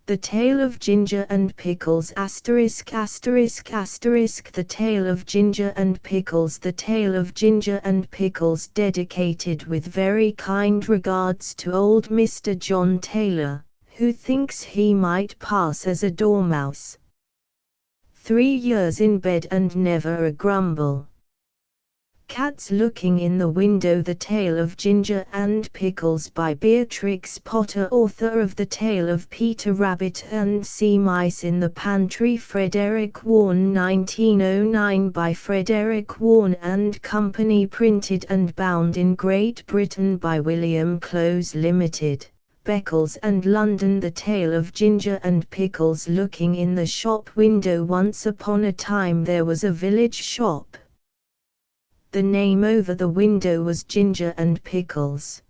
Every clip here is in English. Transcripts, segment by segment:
The Tale of Ginger and Pickles *****. The Tale of Ginger and Pickles. The Tale of Ginger and Pickles, dedicated with very kind regards to old Mr. John Taylor, who thinks he might pass as a dormouse. 3 years in bed and never a grumble. Cats looking in the window. The Tale of Ginger and Pickles by Beatrix Potter, author of The Tale of Peter Rabbit and Sea Mice in the Pantry. Frederick Warne, 1909, by Frederick Warne and Company, printed and bound in Great Britain by William Close Limited, Beckles and London. The Tale of Ginger and Pickles. Looking in the shop window. Once upon a time there was a village shop. The name over the window was Ginger and Pickles.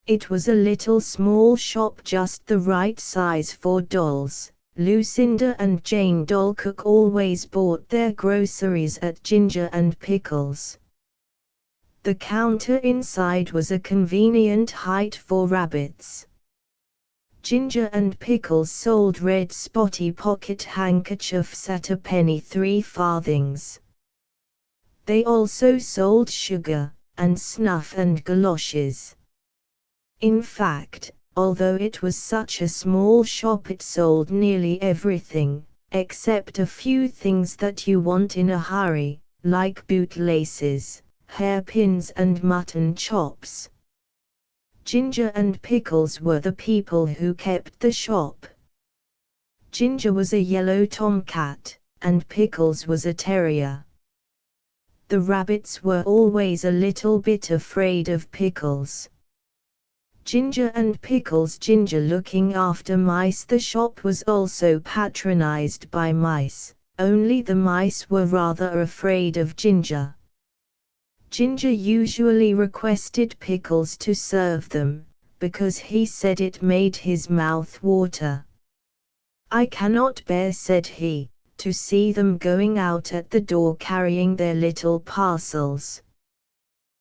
It was a little small shop, just the right size for dolls. Lucinda and Jane Dollcook always bought their groceries at Ginger and Pickles. The counter inside was a convenient height for rabbits. Ginger and Pickles sold red spotty pocket handkerchiefs at a penny 3 farthings. They also sold sugar, and snuff and galoshes. In fact, although it was such a small shop, it sold nearly everything, except a few things that you want in a hurry, like bootlaces, hairpins and mutton chops. Ginger and Pickles were the people who kept the shop. Ginger was a yellow tomcat, and Pickles was a terrier. The rabbits were always a little bit afraid of Pickles. Ginger and Pickles. Ginger looking after mice. The shop was also patronized by mice, only the mice were rather afraid of Ginger. Ginger usually requested Pickles to serve them, because he said it made his mouth water. "I cannot bear," said he, "to see them going out at the door carrying their little parcels."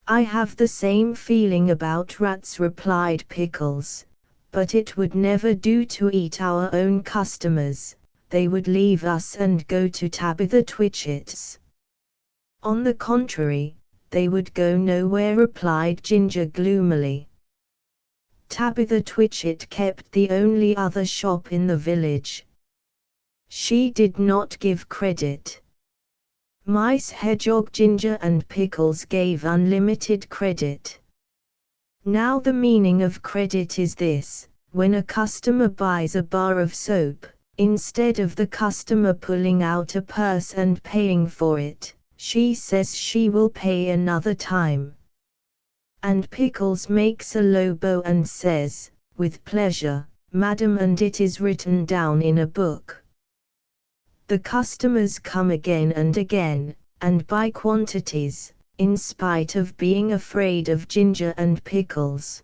"I have the same feeling about rats," replied Pickles, "but it would never do to eat our own customers. They would leave us and go to Tabitha Twitchit's." "On the contrary, they would go nowhere," replied Ginger gloomily. Tabitha Twitchit kept the only other shop in the village. She did not give credit. Mice, Hedgehog, Ginger and Pickles gave unlimited credit. Now the meaning of credit is this: when a customer buys a bar of soap, instead of the customer pulling out a purse and paying for it, she says she will pay another time. And Pickles makes a low bow and says, "With pleasure, madam," and it is written down in a book. The customers come again and again, and buy quantities, in spite of being afraid of Ginger and Pickles.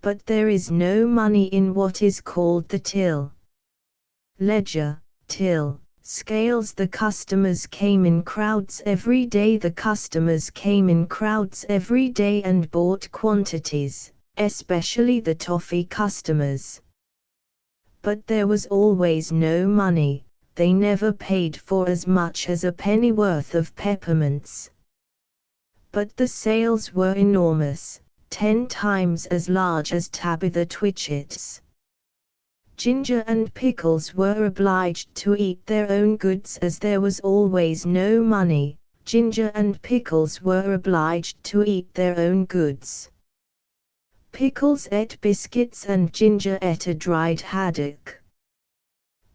But there is no money in what is called the till. Ledger, till, scales. The customers came in crowds every day. The customers came in crowds every day and bought quantities, especially the toffee customers. But there was always no money. They never paid for as much as a pennyworth of peppermints. But the sales were enormous, 10 times as large as Tabitha Twitchit's. Ginger and Pickles were obliged to eat their own goods as there was always no money. Ginger and Pickles were obliged to eat their own goods. Pickles ate biscuits and Ginger ate a dried haddock.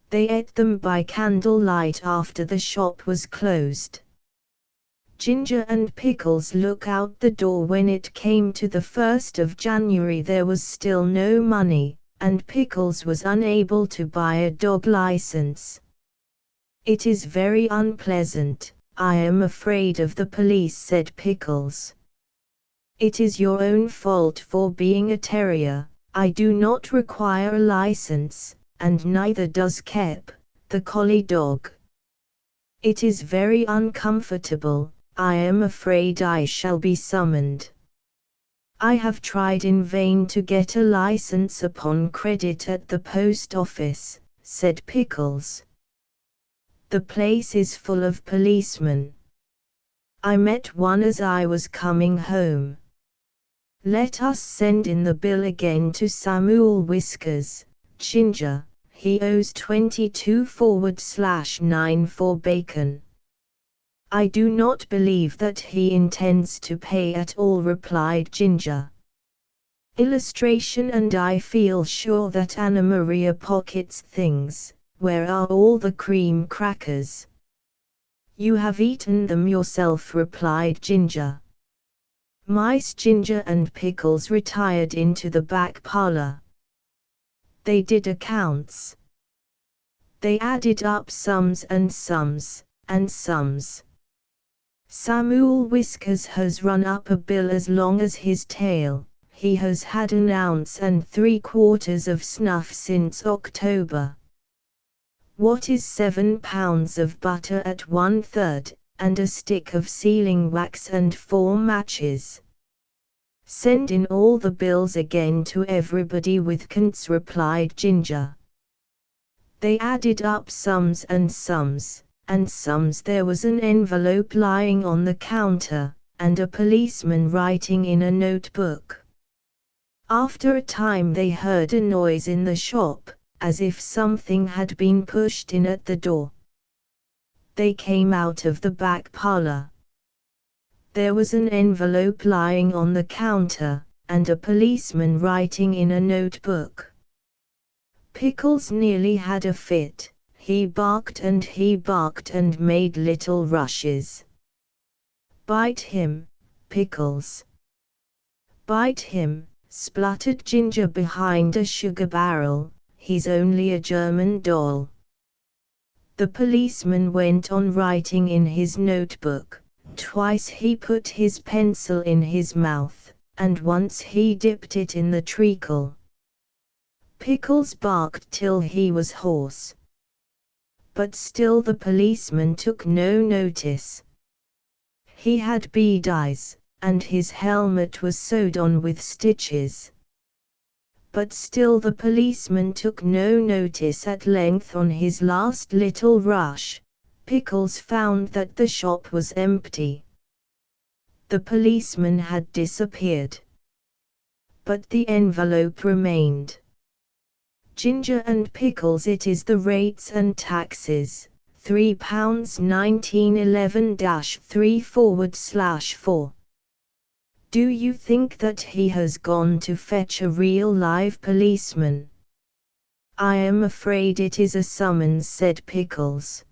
They ate them by candlelight after the shop was closed. Ginger and Pickles looked out the door when it came to the 1st of January. There was still no money, and Pickles was unable to buy a dog license. "It is very unpleasant. I am afraid of the police," said Pickles. "It is your own fault for being a terrier. I do not require a license, and neither does Kep, the collie dog. It is very uncomfortable. I am afraid I shall be summoned." I have tried in vain to get a license upon credit at the post office, said Pickles. The place is full of policemen. I met one as I was coming home. Let us send in the bill again to Samuel Whiskers, Ginger, he owes 22/9 for bacon. I do not believe that he intends to pay at all, replied Ginger. Illustration. And I feel sure that Anna Maria pockets things. Where are all the cream crackers? You have eaten them yourself, replied Ginger. Mice Ginger and Pickles retired into the back parlor. They did accounts. They added up sums and sums, and sums. Samuel Whiskers has run up a bill as long as his tail. He has had 1 ounce and 3/4 of snuff since October. What is 7 pounds of butter at 1/3, and a stick of sealing wax and 4 matches? Send in all the bills again to everybody with cents, replied Ginger. They added up sums and sums, and sums. There was an envelope lying on the counter, and a policeman writing in a notebook. After a time they heard a noise in the shop, as if something had been pushed in at the door. They came out of the back parlor. There was an envelope lying on the counter, and a policeman writing in a notebook. Pickles nearly had a fit. He barked and made little rushes. Bite him, Pickles. Bite him, spluttered Ginger behind a sugar barrel. He's only a German doll. The policeman went on writing in his notebook. Twice he put his pencil in his mouth, and once he dipped it in the treacle. Pickles barked till he was hoarse. But still the policeman took no notice. He had bead eyes, and his helmet was sewed on with stitches. But still the policeman took no notice. At length, on his last little rush, Pickles found that the shop was empty. The policeman had disappeared. But the envelope remained. Ginger and Pickles, it is the rates and taxes, £3 1911-3/4. Do you think that he has gone to fetch a real live policeman? I am afraid it is a summons, said Pickles.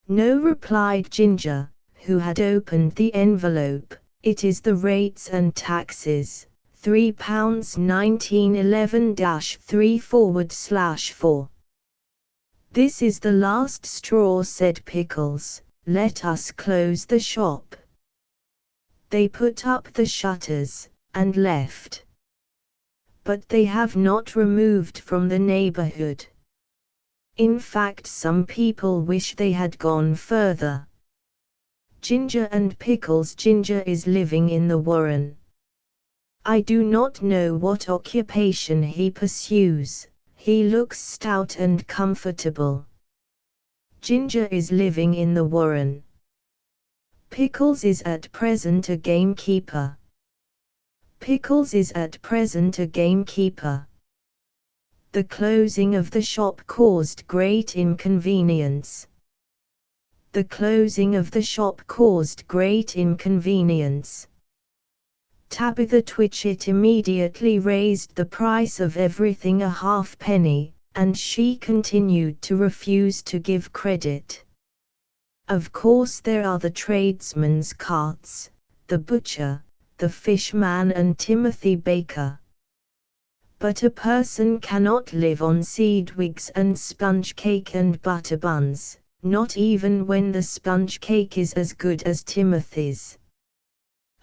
No, replied Ginger, who had opened the envelope, it is the rates and taxes, £3 1911-3/4. This is the last straw, said Pickles, let us close the shop. They put up the shutters, and left. But they have not removed from the neighborhood. In fact, some people wish they had gone further. Ginger and Pickles. Ginger is living in the Warren. I do not know what occupation he pursues. He looks stout and comfortable. Ginger is living in the Warren. Pickles is at present a gamekeeper. Pickles is at present a gamekeeper. The closing of the shop caused great inconvenience. The closing of the shop caused great inconvenience. Tabitha Twitchit immediately raised the price of everything a halfpenny, and she continued to refuse to give credit. Of course there are the tradesmen's carts, the butcher, the fishman and Timothy Baker. But a person cannot live on seedwigs and sponge cake and butter buns, not even when the sponge cake is as good as Timothy's.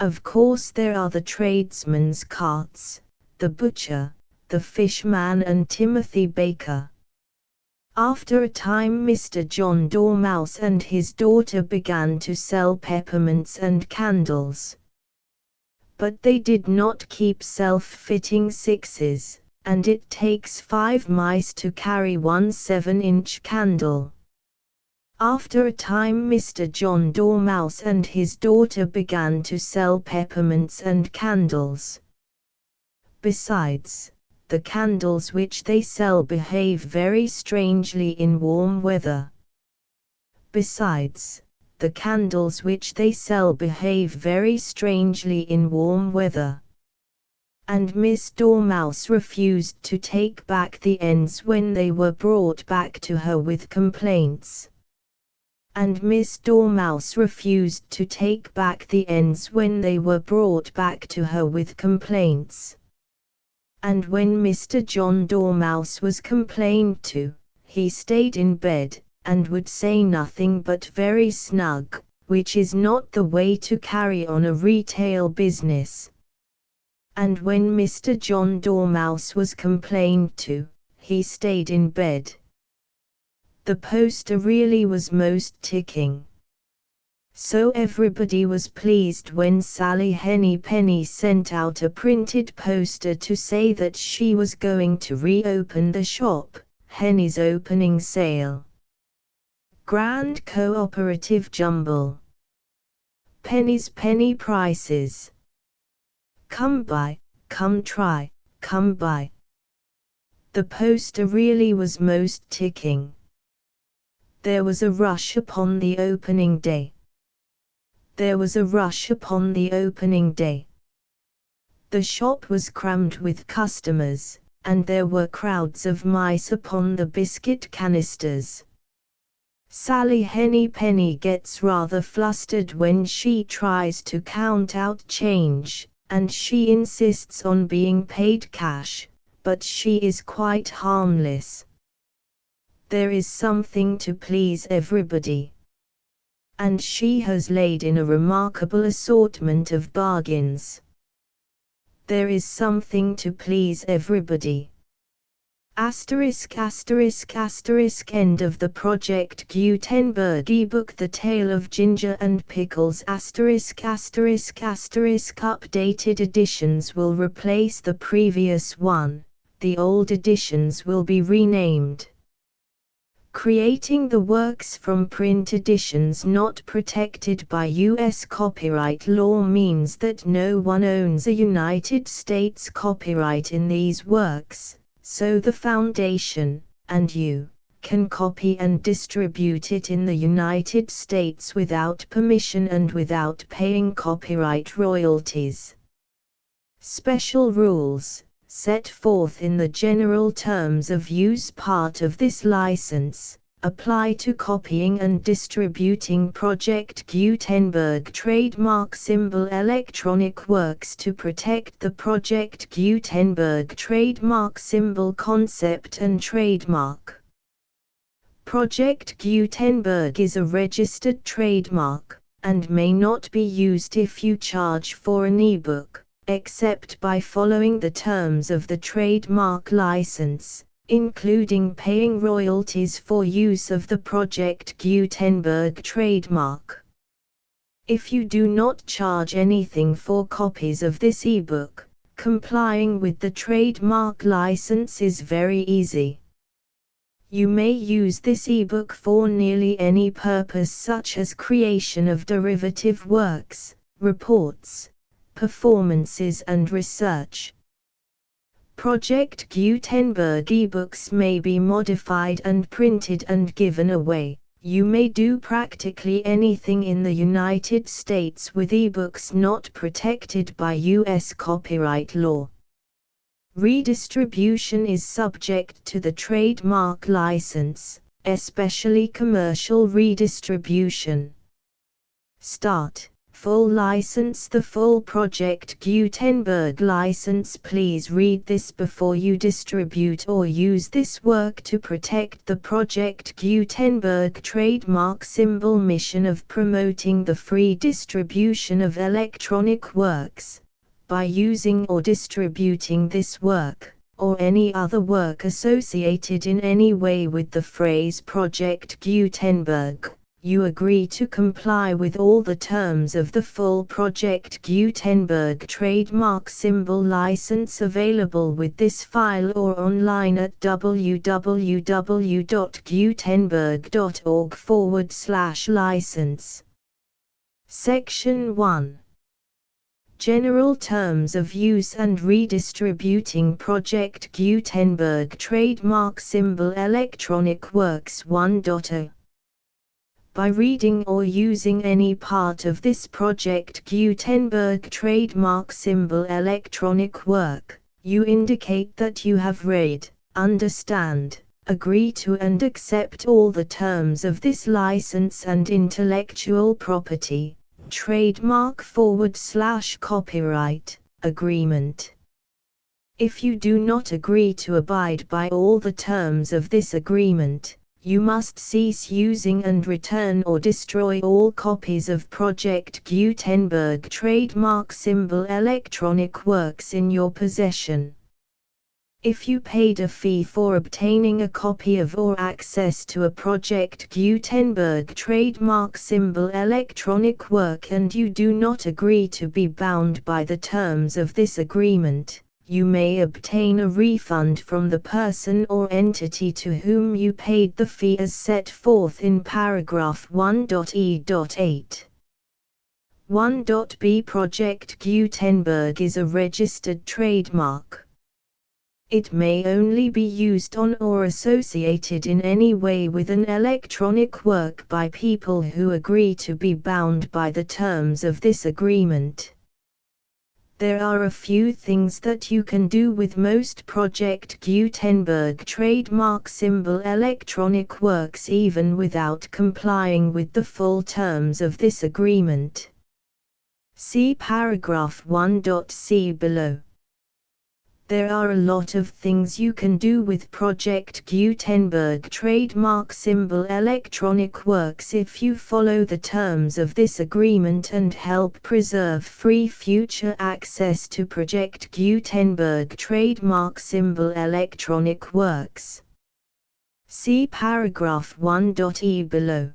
Of course there are the tradesmen's carts, the butcher, the fishman and Timothy Baker. After a time Mr. John Dormouse and his daughter began to sell peppermints and candles. but they did not keep self-fitting sixes, and it takes 5 mice to carry one 7-inch candle. After a time Mr. John Dormouse and his daughter began to sell peppermints and candles. Besides, the candles which they sell behave very strangely in warm weather. Besides, the candles which they sell behave very strangely in warm weather. And Miss Dormouse refused to take back the ends when they were brought back to her with complaints. And Miss Dormouse refused to take back the ends when they were brought back to her with complaints. And when Mr. John Dormouse was complained to, he stayed in bed, and would say nothing but very snug, which is not the way to carry on a retail business. And when Mr. John Dormouse was complained to, he stayed in bed. The poster really was most ticking. So everybody was pleased when Sally Henny Penny sent out a printed poster to say that she was going to reopen the shop, Henny's opening sale. Grand cooperative jumble. Penny's penny prices. Come buy, come try, come buy. The poster really was most ticking. There was a rush upon the opening day. There was a rush upon the opening day. The shop was crammed with customers, and there were crowds of mice upon the biscuit canisters. Sally Henny Penny gets rather flustered when she tries to count out change, and she insists on being paid cash, but she is quite harmless. There is something to please everybody. And she has laid in a remarkable assortment of bargains. There is something to please everybody. Asterisk asterisk asterisk end of the Project Gutenberg ebook The Tale of Ginger and Pickles asterisk asterisk asterisk updated editions will replace the previous one, the old editions will be renamed. Creating the works from print editions not protected by U.S. copyright law means that no one owns a United States copyright in these works, so the Foundation, and you, can copy and distribute it in the United States without permission and without paying copyright royalties. Special rules, set forth in the general terms of use part of this license, apply to copying and distributing Project Gutenberg trademark symbol electronic works to protect the Project Gutenberg trademark symbol concept and trademark. Project Gutenberg is a registered trademark, and may not be used if you charge for an ebook, except by following the terms of the trademark license, including paying royalties for use of the Project Gutenberg trademark. If you do not charge anything for copies of this ebook, complying with the trademark license is very easy. You may use this ebook for nearly any purpose such as creation of derivative works, reports, performances and research. Project Gutenberg ebooks may be modified and printed and given away. You may do practically anything in the United States with ebooks not protected by U.S. copyright law. Redistribution is subject to the trademark license, especially commercial redistribution. Start. Full license. The full Project Gutenberg license. Please read this before you distribute or use this work to protect the Project Gutenberg trademark symbol mission of promoting the free distribution of electronic works, by using or distributing this work, or any other work associated in any way with the phrase Project Gutenberg. you agree to comply with all the terms of the full Project Gutenberg trademark symbol license available with this file or online at www.gutenberg.org/license. Section 1. General Terms of Use and Redistributing Project Gutenberg Trademark Symbol Electronic Works 1.0. By reading or using any part of this Project Gutenberg trademark symbol electronic work, you indicate that you have read, understand, agree to and accept all the terms of this license and intellectual property, trademark/copyright, agreement. If you do not agree to abide by all the terms of this agreement, you must cease using and return or destroy all copies of Project Gutenberg trademark symbol electronic works in your possession. If you paid a fee for obtaining a copy of or access to a Project Gutenberg trademark symbol electronic work and you do not agree to be bound by the terms of this agreement, you may obtain a refund from the person or entity to whom you paid the fee as set forth in paragraph 1.e.8. 1.b Project Gutenberg is a registered trademark. It may only be used on or associated in any way with an electronic work by people who agree to be bound by the terms of this agreement. There are a few things that you can do with most Project Gutenberg trademark symbol electronic works even without complying with the full terms of this agreement. See paragraph 1.c below. There are a lot of things you can do with Project Gutenberg trademark symbol electronic works if you follow the terms of this agreement and help preserve free future access to Project Gutenberg trademark symbol electronic works. See paragraph 1.e below.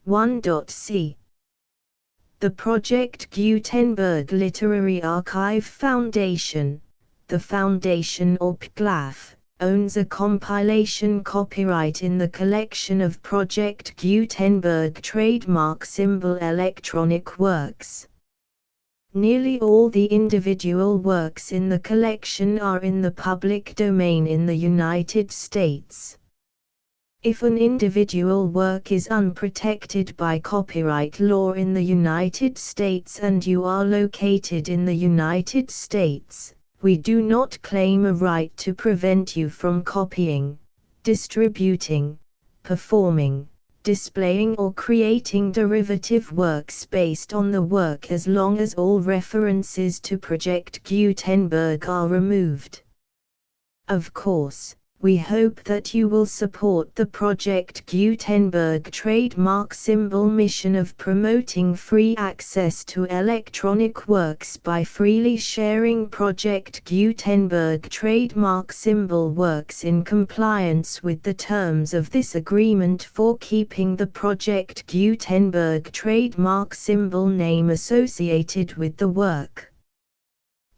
1.c. The Project Gutenberg Literary Archive Foundation, the Foundation or PGLAF, owns a compilation copyright in the collection of Project Gutenberg trademark symbol electronic works. Nearly all the individual works in the collection are in the public domain in the United States. If an individual work is unprotected by copyright law in the United States and you are located in the United States, we do not claim a right to prevent you from copying, distributing, performing, displaying or creating derivative works based on the work as long as all references to Project Gutenberg are removed. Of course, we hope that you will support the Project Gutenberg trademark symbol mission of promoting free access to electronic works by freely sharing Project Gutenberg trademark symbol works in compliance with the terms of this agreement for keeping the Project Gutenberg trademark symbol name associated with the work.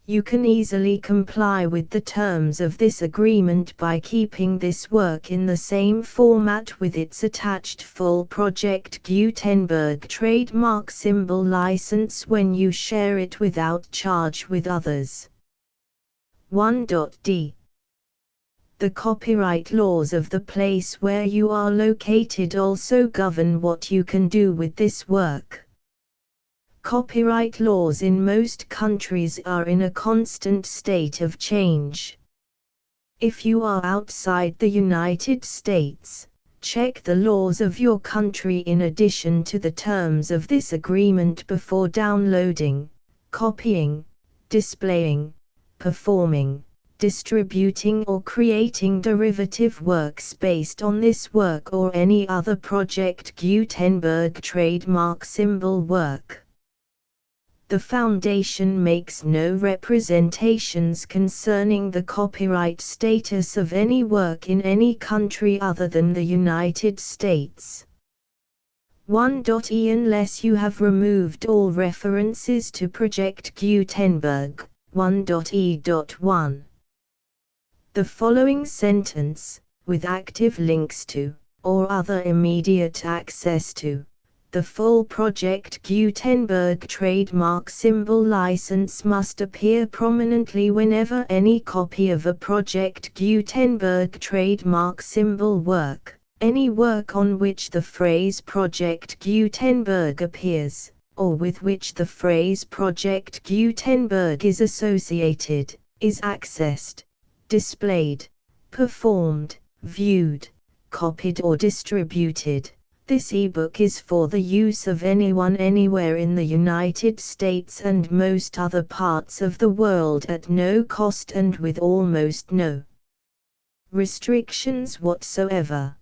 You can easily comply with the terms of this agreement by keeping this work in the same format with its attached full Project Gutenberg trademark symbol license when you share it without charge with others. 1.d. The copyright laws of the place where you are located also govern what you can do with this work. Copyright laws in most countries are in a constant state of change. If you are outside the United States, check the laws of your country in addition to the terms of this agreement before downloading, copying, displaying, performing, distributing or creating derivative works based on this work or any other Project Gutenberg trademark symbol work. The Foundation makes no representations concerning the copyright status of any work in any country other than the United States. 1.e Unless you have removed all references to Project Gutenberg, 1.e.1. The following sentence, with active links to, or other immediate access to, the full Project Gutenberg trademark symbol license must appear prominently whenever any copy of a Project Gutenberg trademark symbol work, any work on which the phrase Project Gutenberg appears, or with which the phrase Project Gutenberg is associated, is accessed, displayed, performed, viewed, copied or distributed. This ebook is for the use of anyone anywhere in the United States and most other parts of the world at no cost and with almost no restrictions whatsoever.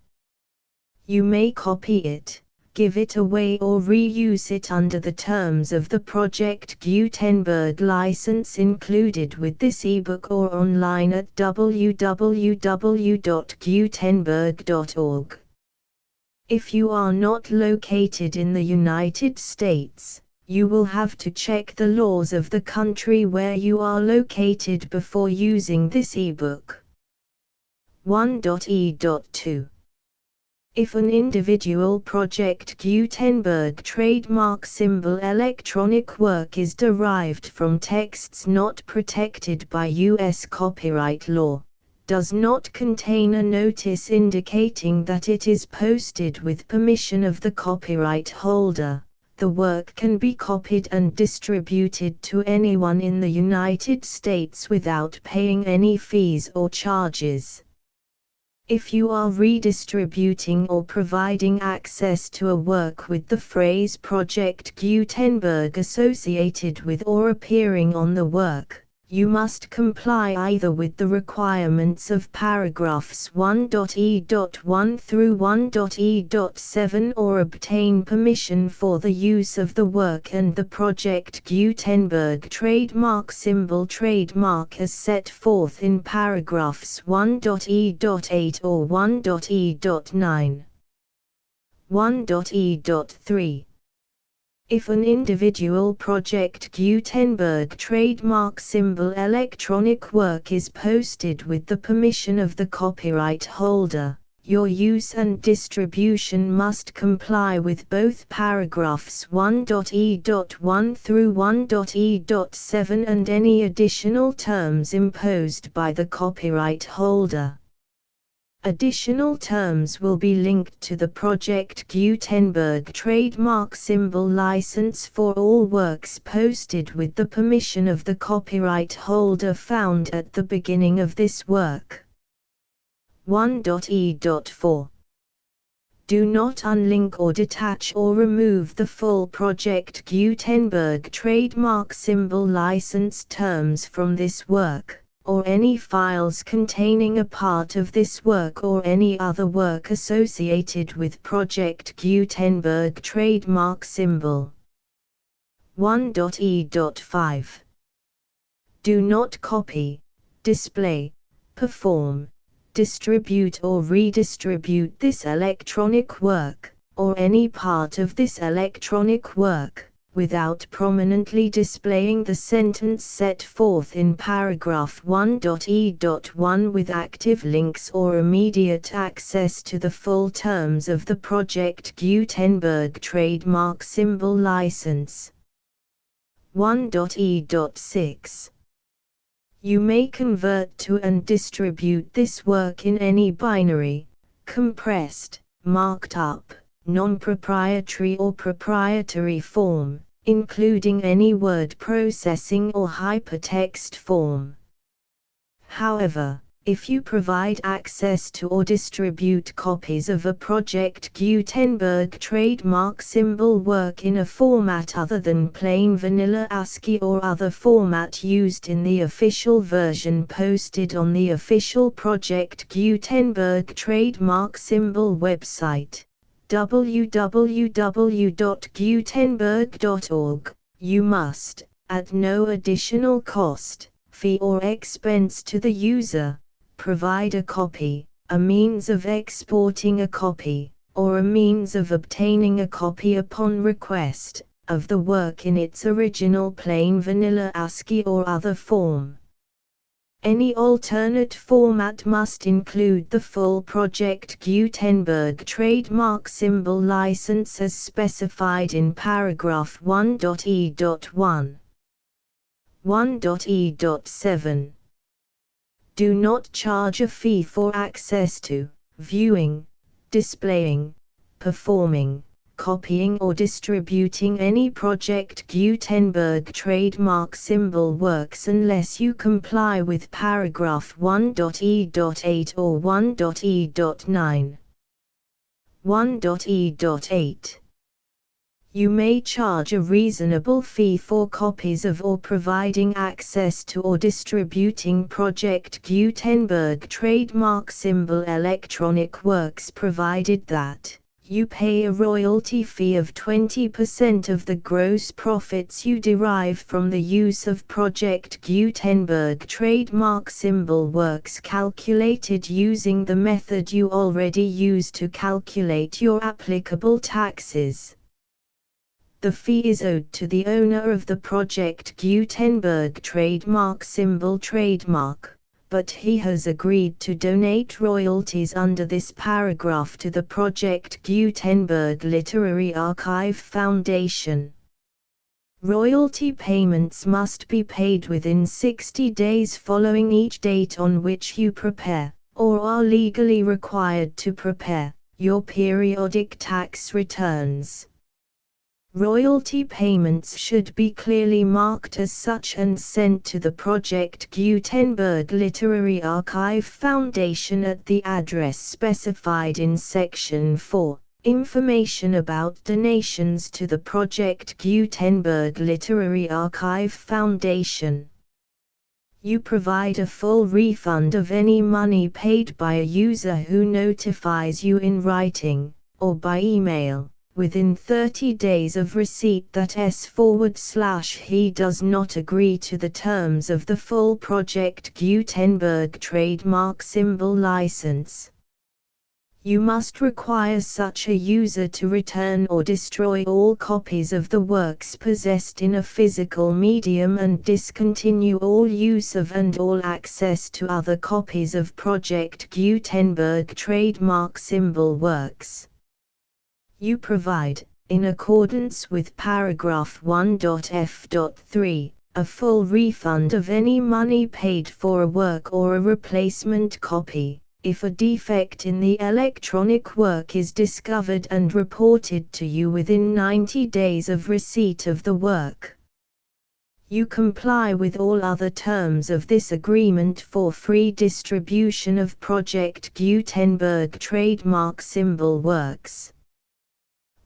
You may copy it, give it away or reuse it under the terms of the Project Gutenberg license included with this ebook or online at www.gutenberg.org. If you are not located in the United States, you will have to check the laws of the country where you are located before using this ebook. 1.e.2. If an individual Project Gutenberg trademark symbol electronic work is derived from texts not protected by U.S. copyright law, does not contain a notice indicating that it is posted with permission of the copyright holder, the work can be copied and distributed to anyone in the United States without paying any fees or charges. If you are redistributing or providing access to a work with the phrase Project Gutenberg associated with or appearing on the work, you must comply either with the requirements of paragraphs 1.e.1 through 1.e.7 or obtain permission for the use of the work and the Project Gutenberg trademark symbol trademark as set forth in paragraphs 1.e.8 or 1.e.9. 1.e.3. If an individual Project Gutenberg trademark symbol electronic work is posted with the permission of the copyright holder, your use and distribution must comply with both paragraphs 1.e.1 through 1.e.7 and any additional terms imposed by the copyright holder. Additional terms will be linked to the Project Gutenberg trademark symbol license for all works posted with the permission of the copyright holder found at the beginning of this work. 1.e.4. Do not unlink or detach or remove the full Project Gutenberg trademark symbol license terms from this work, or any files containing a part of this work or any other work associated with Project Gutenberg trademark symbol. 1.e.5. Do not copy, display, perform, distribute or redistribute this electronic work, or any part of this electronic work, without prominently displaying the sentence set forth in paragraph 1.e.1 with active links or immediate access to the full terms of the Project Gutenberg trademark symbol license. 1.e.6. You may convert to and distribute this work in any binary, compressed, marked up, non-proprietary or proprietary form, including any word processing or hypertext form. However, if you provide access to or distribute copies of a Project Gutenberg trademark symbol work in a format other than plain vanilla ASCII or other format used in the official version posted on the official Project Gutenberg trademark symbol website, www.gutenberg.org, you must, at no additional cost, fee or expense to the user, provide a copy, a means of exporting a copy, or a means of obtaining a copy upon request, of the work in its original plain vanilla ASCII or other form. Any alternate format must include the full Project Gutenberg trademark symbol license as specified in paragraph 1.e.1. 1.e.7. Do not charge a fee for access to, viewing, displaying, performing, copying or distributing any Project Gutenberg trademark symbol works unless you comply with paragraph 1.e.8 or 1.e.9. 1.e.8. You may charge a reasonable fee for copies of or providing access to or distributing Project Gutenberg trademark symbol electronic works provided that you pay a royalty fee of 20% of the gross profits you derive from the use of Project Gutenberg trademark symbol works calculated using the method you already use to calculate your applicable taxes. The fee is owed to the owner of the Project Gutenberg trademark symbol trademark, but he has agreed to donate royalties under this paragraph to the Project Gutenberg Literary Archive Foundation. Royalty payments must be paid within 60 days following each date on which you prepare, or are legally required to prepare, your periodic tax returns. Royalty payments should be clearly marked as such and sent to the Project Gutenberg Literary Archive Foundation at the address specified in Section 4, Information about donations to the Project Gutenberg Literary Archive Foundation. You provide a full refund of any money paid by a user who notifies you in writing, or by email, within 30 days of receipt that he does not agree to the terms of the full Project Gutenberg trademark symbol license. You must require such a user to return or destroy all copies of the works possessed in a physical medium and discontinue all use of and all access to other copies of Project Gutenberg trademark symbol works. You provide, in accordance with paragraph 1.f.3, a full refund of any money paid for a work or a replacement copy, if a defect in the electronic work is discovered and reported to you within 90 days of receipt of the work. You comply with all other terms of this agreement for free distribution of Project Gutenberg trademark symbol works.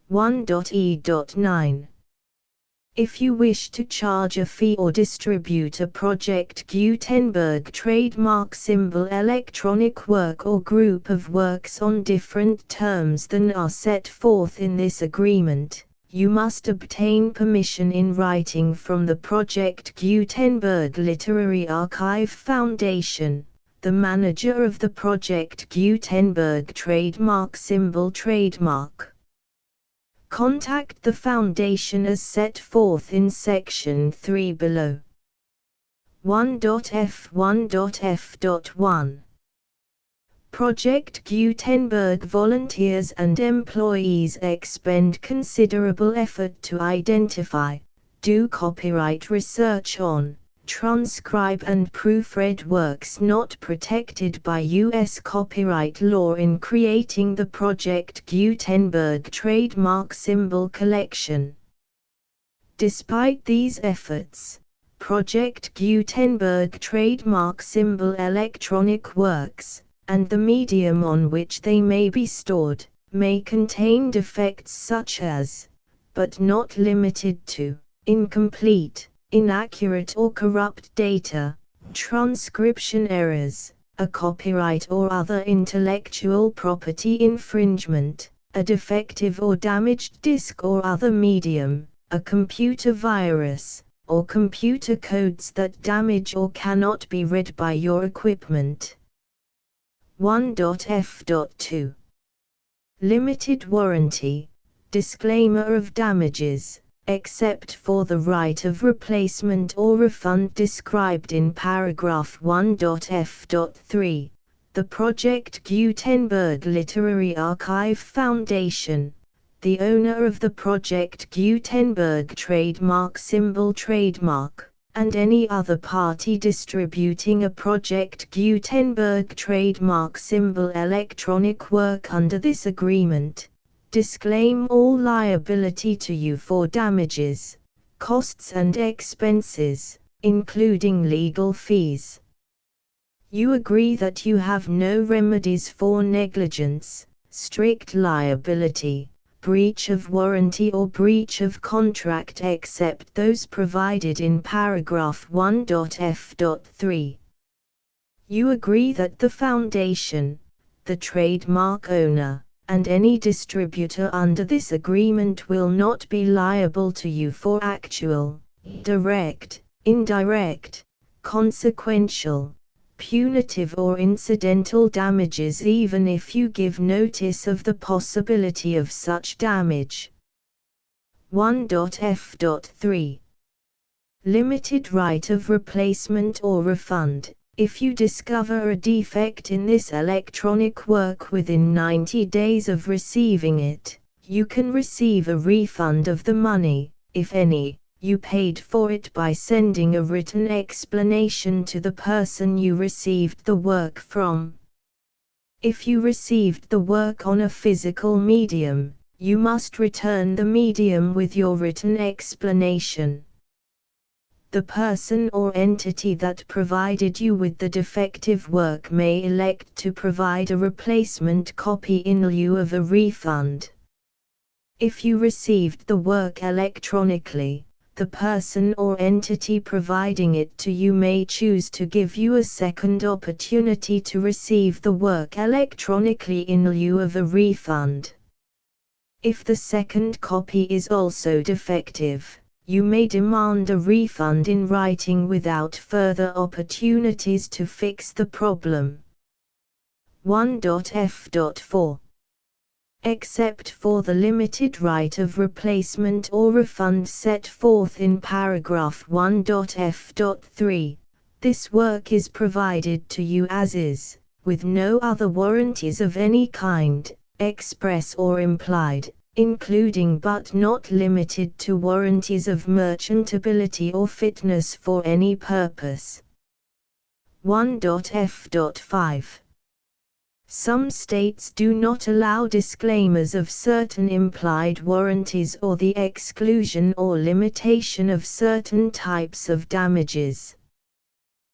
1.e.9. If you wish to charge a fee or distribute a Project Gutenberg trademark symbol electronic work or group of works on different terms than are set forth in this agreement, you must obtain permission in writing from the Project Gutenberg Literary Archive Foundation, the manager of the Project Gutenberg trademark symbol trademark. Contact the Foundation as set forth in Section 3 below. 1.f1.f.1. Project Gutenberg volunteers and employees expend considerable effort to identify, do copyright research on, transcribe and proofread works not protected by U.S. copyright law in creating the Project Gutenberg trademark symbol collection. Despite these efforts, Project Gutenberg trademark symbol electronic works, and the medium on which they may be stored, may contain defects such as, but not limited to, incomplete, inaccurate or corrupt data, transcription errors, a copyright or other intellectual property infringement, a defective or damaged disk or other medium, a computer virus, or computer codes that damage or cannot be read by your equipment. 1.f.2. Limited warranty. Disclaimer of damages, except for the right of replacement or refund described in paragraph 1.f.3. The Project Gutenberg Literary Archive Foundation, the owner of the Project Gutenberg trademark symbol trademark, and any other party distributing a Project Gutenberg trademark symbol electronic work under this agreement, disclaim all liability to you for damages, costs and expenses, including legal fees. You agree that you have no remedies for negligence, strict liability, breach of warranty or breach of contract except those provided in paragraph 1.f.3. You agree that the Foundation, the trademark owner, and any distributor under this agreement will not be liable to you for actual, direct, indirect, consequential, punitive or incidental damages even if you give notice of the possibility of such damage. 1.f.3. Limited right of replacement or refund. If you discover a defect in this electronic work within 90 days of receiving it, you can receive a refund of the money, if any, you paid for it by sending a written explanation to the person you received the work from. If you received the work on a physical medium, you must return the medium with your written explanation. The person or entity that provided you with the defective work may elect to provide a replacement copy in lieu of a refund. If you received the work electronically, the person or entity providing it to you may choose to give you a second opportunity to receive the work electronically in lieu of a refund. If the second copy is also defective, you may demand a refund in writing without further opportunities to fix the problem. 1.f.4. Except for the limited right of replacement or refund set forth in paragraph 1.f.3, this work is provided to you as is, with no other warranties of any kind, express or implied, including but not limited to warranties of merchantability or fitness for any purpose. 1.f.5. Some states do not allow disclaimers of certain implied warranties or the exclusion or limitation of certain types of damages.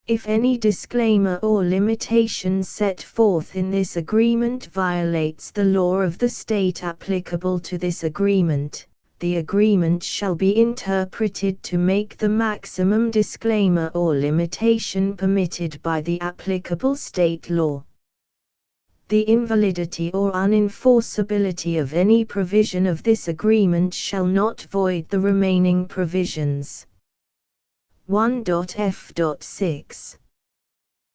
If any disclaimer or limitation set forth in this agreement violates the law of the state applicable to this agreement, the agreement shall be interpreted to make the maximum disclaimer or limitation permitted by the applicable state law. The invalidity or unenforceability of any provision of this agreement shall not void the remaining provisions. 1.f.6.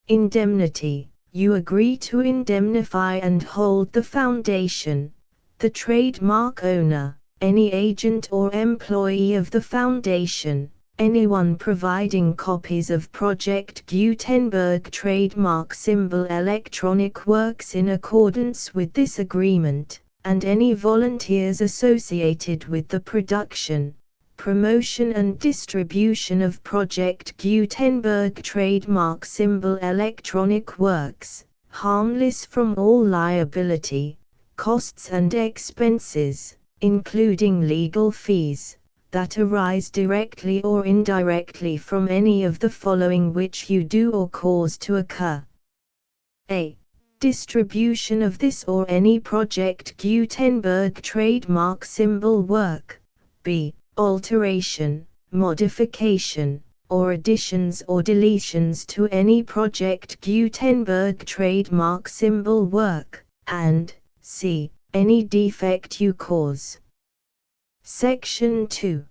Indemnity. You agree to indemnify and hold the Foundation, the trademark owner, any agent or employee of the Foundation, anyone providing copies of Project Gutenberg trademark symbol electronic works in accordance with this agreement, and any volunteers associated with the production, promotion and distribution of Project Gutenberg trademark symbol electronic works, harmless from all liability, costs and expenses, including legal fees, that arise directly or indirectly from any of the following which you do or cause to occur. A. Distribution of this or any Project Gutenberg trademark symbol work. B. Alteration, modification, or additions or deletions to any Project Gutenberg trademark symbol work, and C. Any defect you cause. Section 2.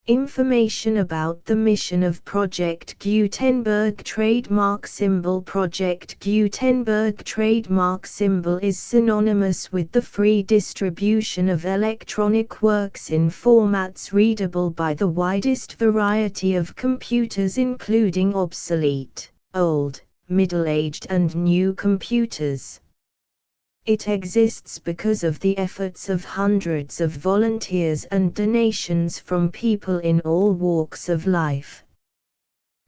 Information about the mission of Project Gutenberg trademark symbol. Project Gutenberg trademark symbol is synonymous with the free distribution of electronic works in formats readable by the widest variety of computers, including obsolete, old, middle-aged and new computers. It exists because of the efforts of hundreds of volunteers and donations from people in all walks of life.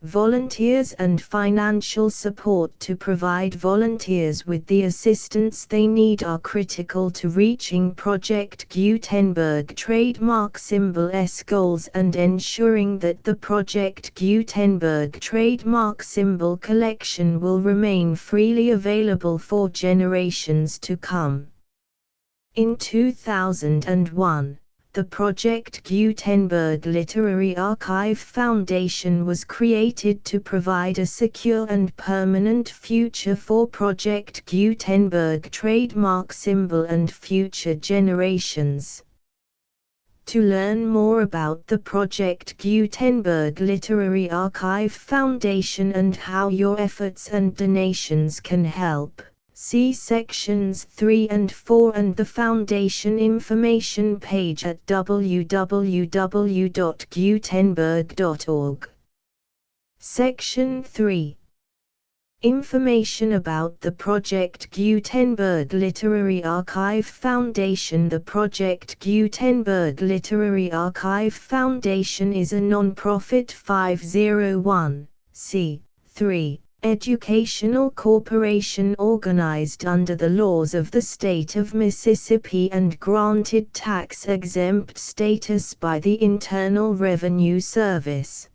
Volunteers and financial support to provide volunteers with the assistance they need are critical to reaching Project Gutenberg trademark symbol's goals and ensuring that the Project Gutenberg trademark symbol collection will remain freely available for generations to come. In 2001, the Project Gutenberg Literary Archive Foundation was created to provide a secure and permanent future for Project Gutenberg trademark symbol and future generations. To learn more about the Project Gutenberg Literary Archive Foundation and how your efforts and donations can help, see sections 3 and 4 and the Foundation information page at www.gutenberg.org. Section 3. Information about the Project Gutenberg Literary Archive Foundation. The Project Gutenberg Literary Archive Foundation is a non-profit 501(c)(3) educational corporation organized under the laws of the state of Mississippi and granted tax-exempt status by the Internal Revenue Service.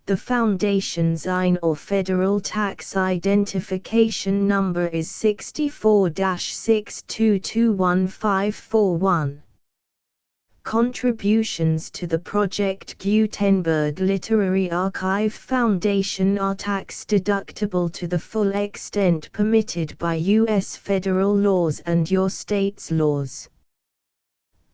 The Foundation's IN or Federal Tax Identification Number is 64-6221541. Contributions to the Project Gutenberg Literary Archive Foundation are tax-deductible to the full extent permitted by U.S. federal laws and your state's laws.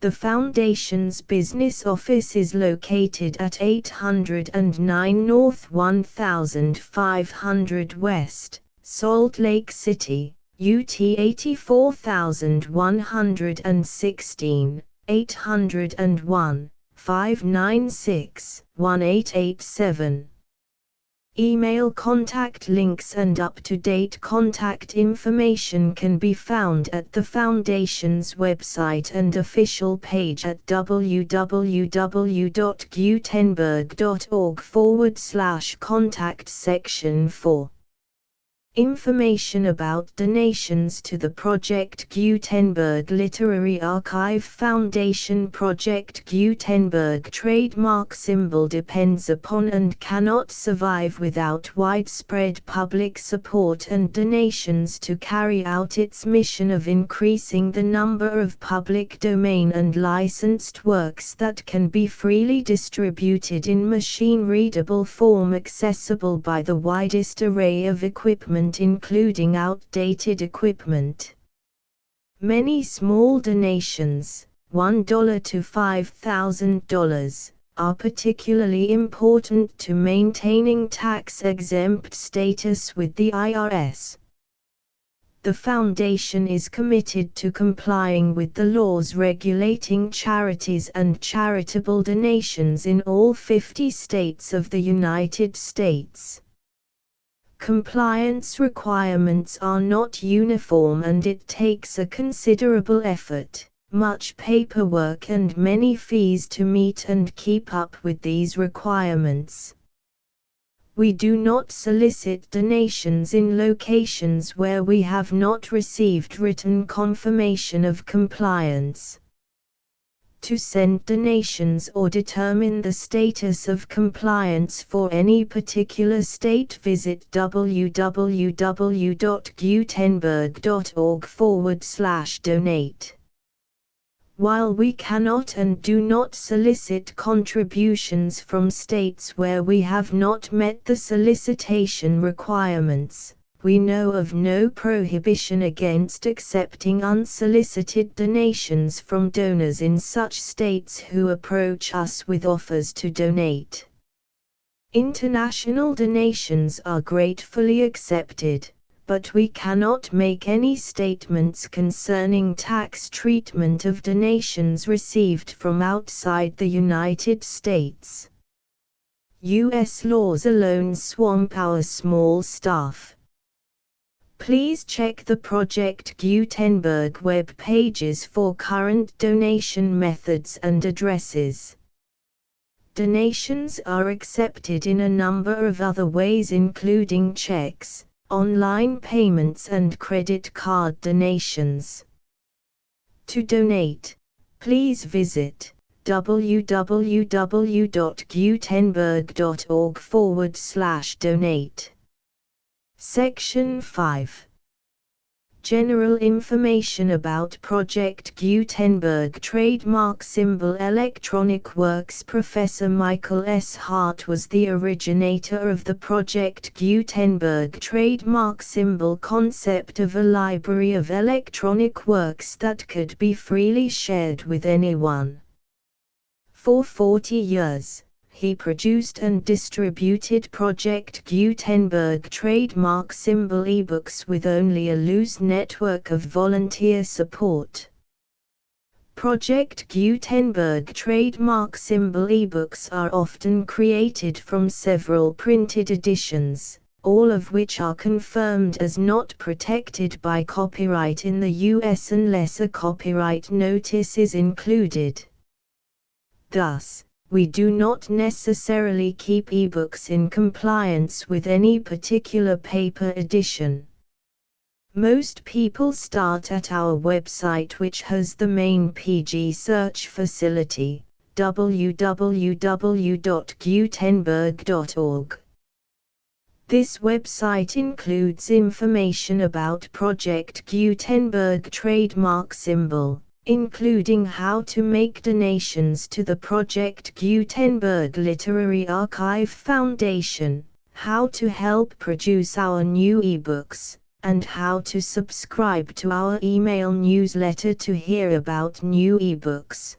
The Foundation's business office is located at 809 North 1500 West, Salt Lake City, UT 84116. 801-596-1887. Email contact links and up-to-date contact information can be found at the Foundation's website and official page at www.gutenberg.org/contact section 4. Information about donations to the Project Gutenberg Literary Archive Foundation. Project Gutenberg trademark symbol depends upon and cannot survive without widespread public support and donations to carry out its mission of increasing the number of public domain and licensed works that can be freely distributed in machine-readable form accessible by the widest array of equipment, including outdated equipment. Many small donations, $1 to $5,000, are particularly important to maintaining tax-exempt status with the IRS. The Foundation is committed to complying with the laws regulating charities and charitable donations in all 50 states of the United States. Compliance requirements are not uniform and it takes a considerable effort, much paperwork and many fees to meet and keep up with these requirements. We do not solicit donations in locations where we have not received written confirmation of compliance. To send donations or determine the status of compliance for any particular state, visit www.gutenberg.org/donate. While we cannot and do not solicit contributions from states where we have not met the solicitation requirements, we know of no prohibition against accepting unsolicited donations from donors in such states who approach us with offers to donate. International donations are gratefully accepted, but we cannot make any statements concerning tax treatment of donations received from outside the United States. U.S. laws alone swamp our small staff. Please check the Project Gutenberg web pages for current donation methods and addresses. Donations are accepted in a number of other ways, including checks, online payments and credit card donations. To donate, please visit www.gutenberg.org/donate. Section 5. General information about Project Gutenberg trademark symbol Electronic Works. Professor Michael S. Hart was the originator of the Project Gutenberg trademark symbol concept of a library of electronic works that could be freely shared with anyone. For 40 years, he produced and distributed Project Gutenberg trademark symbol ebooks with only a loose network of volunteer support. Project Gutenberg trademark symbol ebooks are often created from several printed editions, all of which are confirmed as not protected by copyright in the US unless a copyright notice is included. Thus, we do not necessarily keep ebooks in compliance with any particular paper edition. Most people start at our website, which has the main PG search facility, www.gutenberg.org. This website includes information about Project Gutenberg trademark symbol, including how to make donations to the Project Gutenberg Literary Archive Foundation, how to help produce our new ebooks, and how to subscribe to our email newsletter to hear about new ebooks.